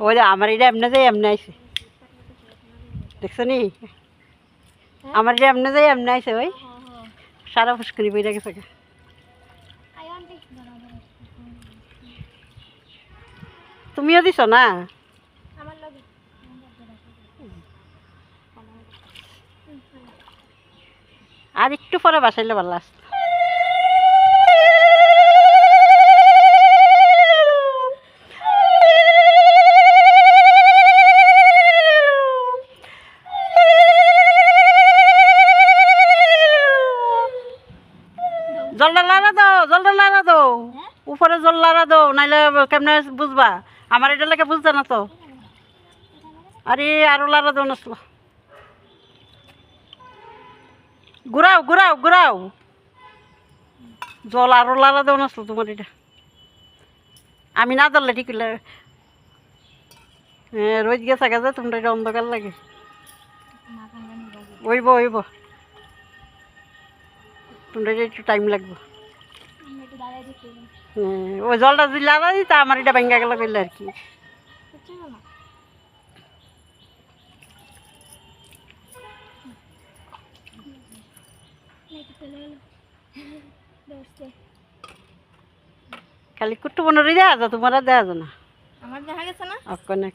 ওই যে আমার এটা এমনি যাই এমনি আইছে দেখছো নি আমার এটা এমনি যাই এমনি আইছে ওই সারা ফুসকুনি বইটা গেছে তুমিও দিছো না আর একটু পরে বাসাইলে ভালো আসতো জলটা লাড়া দাও উপরে জল লাড়া দাও নাইলে কেমনে বুঝবা আমার এটা লাগে বুঝতে না তো আরে আরো লাড়া দাও নাসলো ঘুরাও ঘুরাও ঘুরাও জল আরো লাড়া দাও নাসলো তোমার এটা আমি না ধরলে ঠিক হ্যাঁ রোজ গেছে গেছে তোমরা এটা অন্ধকার লাগে ওইব ওইব তোমরা এটা একটু টাইম লাগবে ওই জলটা যদি লাড়া দিই আমার এটা ভেঙ্গা গেল করলে আর কি খালি কুট্টু বনরি দেওয়া যা তোমার আর দেওয়া যা না আমার দেখা গেছে না অকনে